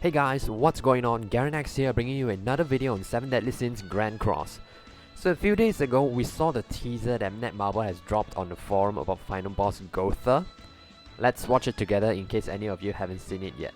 Hey guys, what's going on? Garanax here, bringing you another video on 7 Deadly Sins Grand Cross. So a few days ago, we saw the teaser that Netmarble has dropped on the forum about Final Boss Gowther. Let's watch it together in case any of you haven't seen it yet.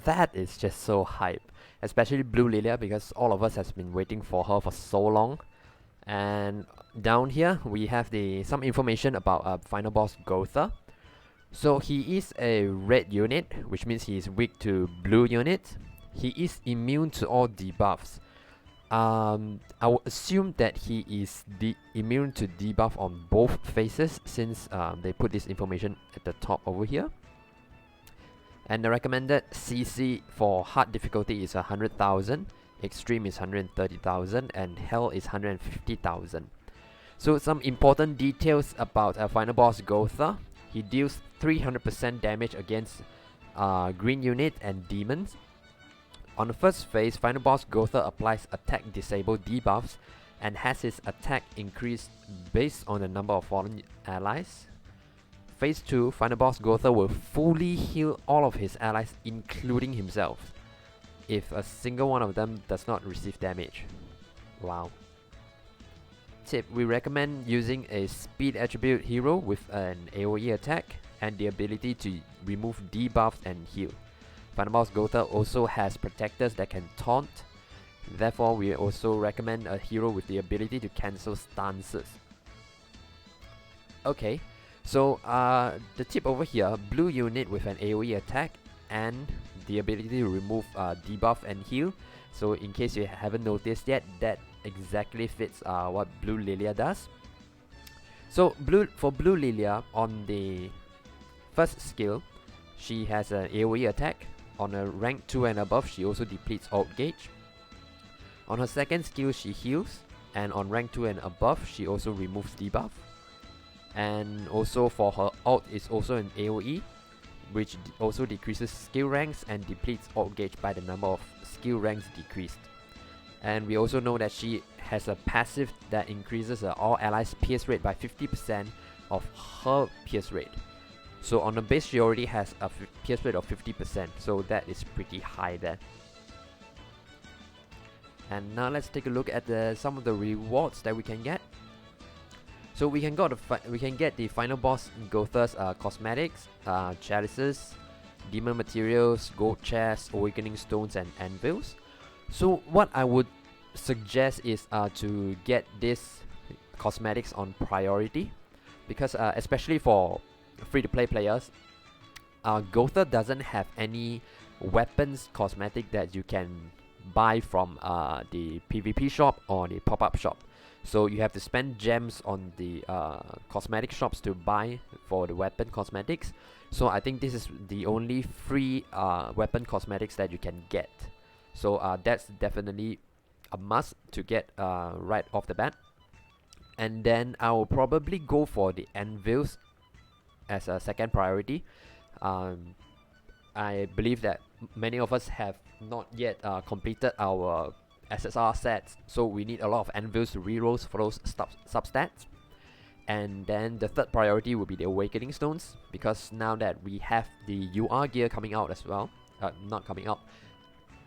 That is just so hype, especially Blue Lillia, because all of us has been waiting for her for so long. And down here we have some information about Final Boss Gowther. So he is a red unit, which means he is weak to blue units. He is immune to all debuffs. I would assume that he is immune to debuff on both faces, since they put this information at the top over here. And the recommended CC for hard difficulty is 100,000, extreme is 130,000, and hell is 150,000. So some important details about Final Boss Gowther. He deals 300% damage against green unit and demons. On the first phase, Final Boss Gowther applies attack disable debuffs and has his attack increased based on the number of fallen allies. Phase 2, Final Boss Gowther will fully heal all of his allies, including himself, if a single one of them does not receive damage. Wow. Tip: we recommend using a speed attribute hero with an AoE attack and the ability to remove debuffs and heal. Final Boss Gowther also has protectors that can taunt, therefore we also recommend a hero with the ability to cancel stances. Okay. So the tip over here, blue unit with an AoE attack and the ability to remove debuff and heal. So in case you haven't noticed yet, that exactly fits what Blue Lillia does. So for Blue Lillia, on the first skill, she has an AoE attack. On a rank 2 and above, she also depletes ult gauge. On her second skill, she heals, and on rank 2 and above, she also removes debuff. And also for her ult is also an AoE, which also decreases skill ranks and depletes ult gauge by the number of skill ranks decreased. And we also know that she has a passive that increases all allies pierce rate by 50% of her pierce rate. So on the base she already has a pierce rate of 50%, so that is pretty high there. And now let's take a look at some of the rewards that we can get. So we can get the Final Boss Gowther's cosmetics, chalices, demon materials, gold chests, awakening stones, and anvils. So what I would suggest is to get this cosmetics on priority, because especially for free-to-play players, Gowther doesn't have any weapons cosmetic that you can buy from the PvP shop or the pop-up shop. So you have to spend gems on the cosmetic shops to buy for the weapon cosmetics. So I think this is the only free weapon cosmetics that you can get. So that's definitely a must to get right off the bat. And then I will probably go for the anvils as a second priority. I believe that many of us have not yet completed our SSR sets, so we need a lot of anvils to rerolls for those substats. And then the third priority will be the awakening stones, because now that we have the UR gear coming out as well, not coming out,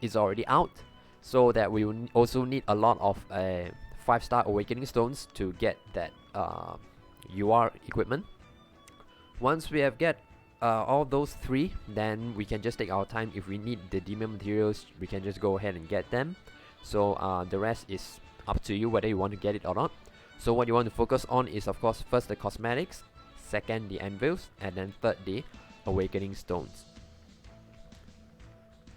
it's already out, so that we will also need a lot of 5-star awakening stones to get that UR equipment. Once we have get all those 3, then we can just take our time. If we need the demon materials, we can just go ahead and get them. So the rest is up to you whether you want to get it or not. So what you want to focus on is, of course, first the cosmetics, second the anvils, and then third the awakening stones.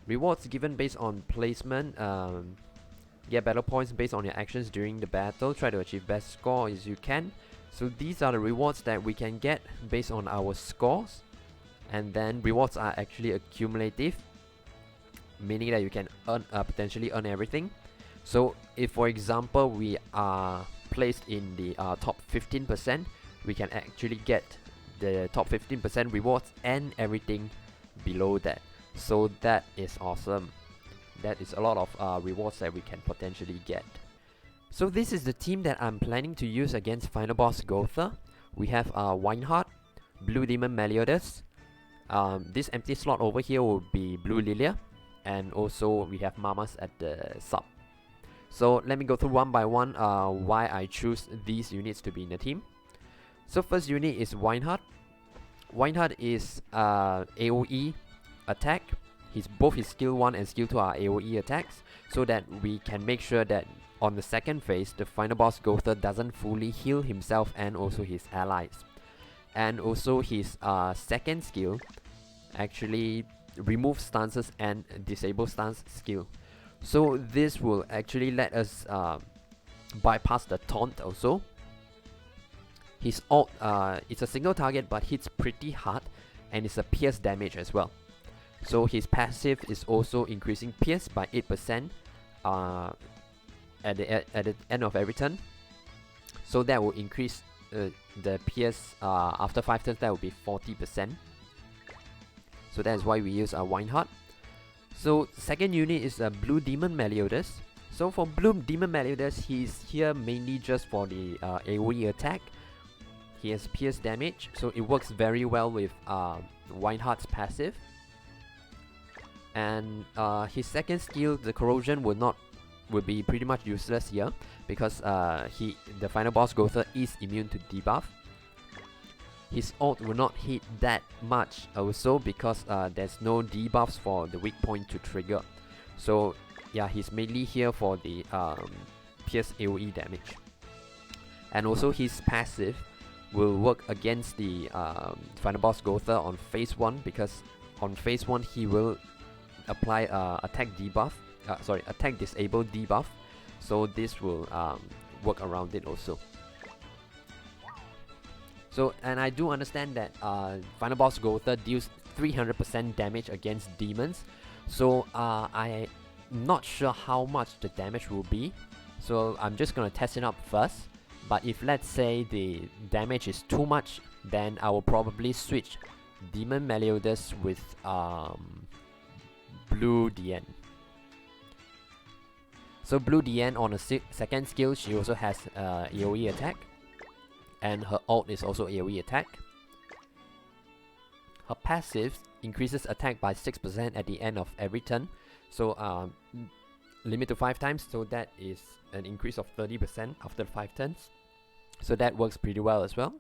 Rewards given based on placement. Get battle points based on your actions during the battle. Try to achieve best score as you can. So these are the rewards that we can get based on our scores. And then rewards are actually accumulative, meaning that you can earn potentially earn everything. So if, for example, we are placed in the top 15%, we can actually get the top 15% rewards and everything below that. So that is awesome. That is a lot of rewards that we can potentially get. So this is the team that I'm planning to use against Final Boss Gowther. We have Wineheart, Blue Demon Meliodas. This empty slot over here will be Blue Lillia, and also we have Mamas at the sub. So let me go through one by one why I choose these units to be in the team. So first unit is Wineheart. Wineheart is AoE attack. Both his skill 1 and skill 2 are AoE attacks, so that we can make sure that on the second phase, the Final Boss Gowther doesn't fully heal himself and also his allies. And also his second skill actually removes stances and disable stance skill. So this will actually let us bypass the taunt also. His ult, it's a single target but hits pretty hard, and it's a pierce damage as well. So his passive is also increasing pierce by 8% at the end of every turn. So that will increase the pierce after 5 turns. That will be 40%. So that is why we use a Wineheart. So second unit is a Blue Demon Meliodas. So for Blue Demon Meliodas, he's here mainly just for the AoE attack. He has pierce damage, so it works very well with Wineheart's passive. And his second skill, the corrosion, will be pretty much useless here, because the Final Boss Gowther is immune to debuff. His ult will not hit that much also, because there's no debuffs for the weak point to trigger. So yeah, he's mainly here for the pierce AoE damage. And also his passive will work against the Final Boss Gowther on phase 1, because on phase 1 he will apply attack disable debuff. So this will work around it also. So, and I do understand that Final Boss Gowther deals 300% damage against demons. So I'm not sure how much the damage will be. So I'm just gonna test it out first. But if let's say the damage is too much, then I will probably switch Demon Meliodas with Blue DN. So Blue DN on a second skill, she also has AoE attack, and her ult is also AoE attack. Her passive increases attack by 6% at the end of every turn. So limit to 5 times, so that is an increase of 30% after 5 turns. So that works pretty well as well.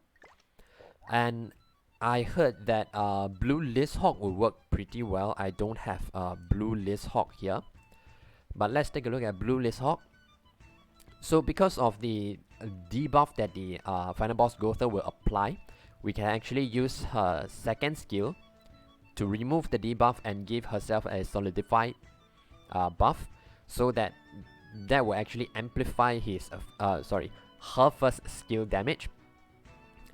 And I heard that Blue Lizhawk will work pretty well. I don't have Blue Lizhawk here, but let's take a look at Blue Lizhawk. So because of the debuff that the Final Boss Gowther will apply, we can actually use her second skill to remove the debuff and give herself a solidified buff, so that will actually amplify her first skill damage.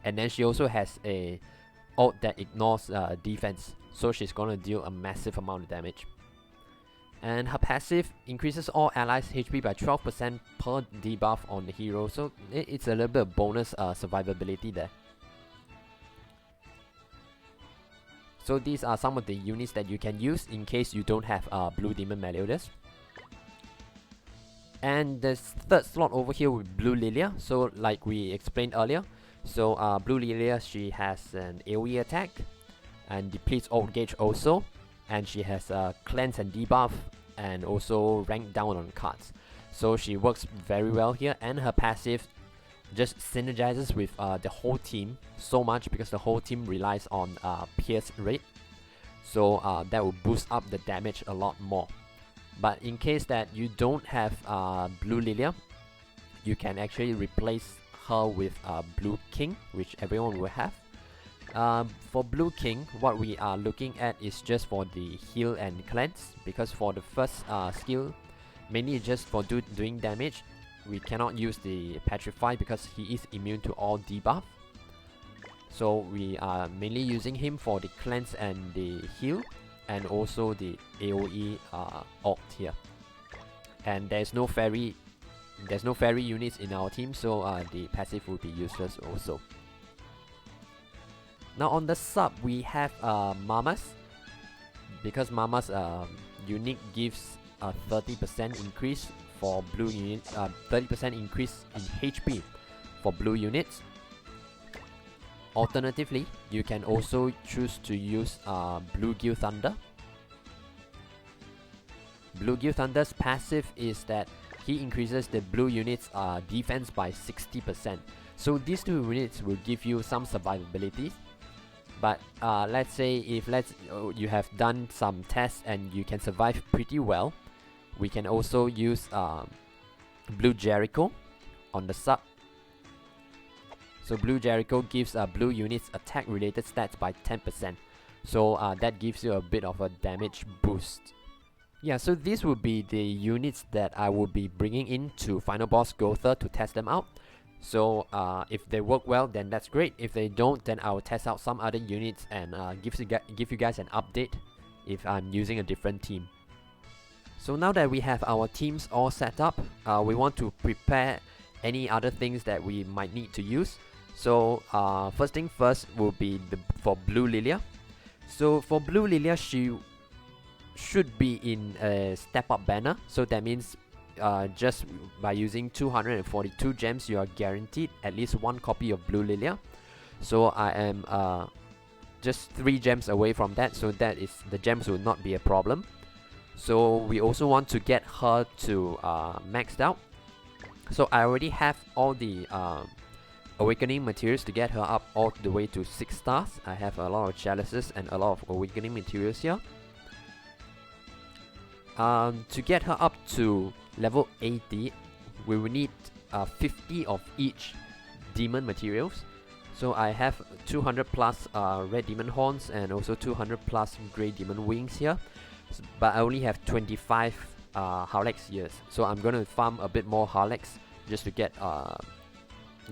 And then she also has a ult that ignores defense, so she's gonna deal a massive amount of damage. And her passive increases all allies' HP by 12% per debuff on the hero, so it's a little bit of bonus survivability there. So these are some of the units that you can use in case you don't have Blue Demon Meliodas. And the third slot over here with Blue Lillia. So like we explained earlier, so Blue Lillia, she has an AoE attack and depletes ult gauge also, and she has cleanse and debuff, and also rank down on cards. So she works very well here, and her passive just synergizes with the whole team so much because the whole team relies on pierce rate. So that will boost up the damage a lot more. But in case that you don't have Blue Lillia, you can actually replace her with Blue King, which everyone will have. For Blue King, what we are looking at is just for the heal and cleanse, because for the first skill, mainly just for doing damage, we cannot use the Petrify because he is immune to all debuff. So we are mainly using him for the cleanse and the heal, and also the AoE ult here. And there's no fairy units in our team, so the passive will be useless also. Now on the sub, we have Mama's, because Mama's unique gives a 30% increase for blue unit, 30% increase in HP for blue units. Alternatively, you can also choose to use Blue Gowther. Blue Gowther's passive is that he increases the blue units defense by 60%. So these two units will give you some survivability. But let's say if you have done some tests and you can survive pretty well, we can also use Blue Jericho on the sub. So Blue Jericho gives blue units attack related stats by 10%. So that gives you a bit of a damage boost. Yeah, so these would be the units that I will be bringing into Final Boss Gowther to test them out. So if they work well, then that's great. If they don't, then I will test out some other units and give you guys an update if I'm using a different team. So now that we have our teams all set up, we want to prepare any other things that we might need to use. So first thing first will be for Blue Lillia. So for Blue Lillia, she should be in a step up banner. So that means just by using 242 gems, you are guaranteed at least one copy of Blue Lillia. So I am just 3 gems away from that, so that is the gems will not be a problem. So we also want to get her to maxed out. So I already have all the awakening materials to get her up all the way to 6 stars. I have a lot of chalices and a lot of awakening materials here. To get her up to level 80, we will need 50 of each demon materials. So I have 200 plus red demon horns and also 200 plus grey demon wings here. But I only have 25 Harlex ears. So I'm going to farm a bit more Harlex just to get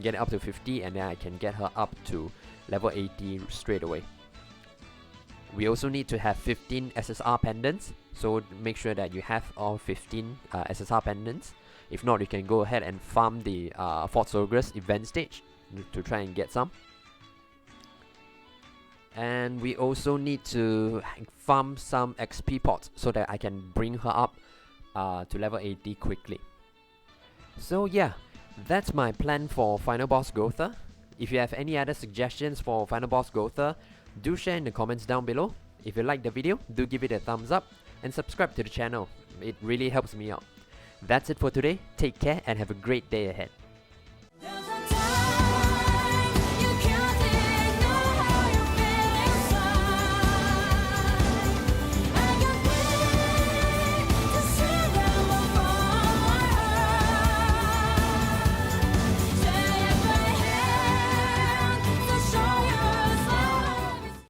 it up to 50, and then I can get her up to level 80 straight away. We also need to have 15 SSR pendants, so make sure that you have all 15 SSR pendants. If not, you can go ahead and farm the Fort Sorgress event stage to try and get some. And we also need to farm some XP pots so that I can bring her up to level 80 quickly. So yeah, that's my plan for Final Boss Gowther. If you have any other suggestions for Final Boss Gowther, do share in the comments down below. If you like the video, do give it a thumbs up and subscribe to the channel. It really helps me out. That's it for today. Take care and have a great day ahead.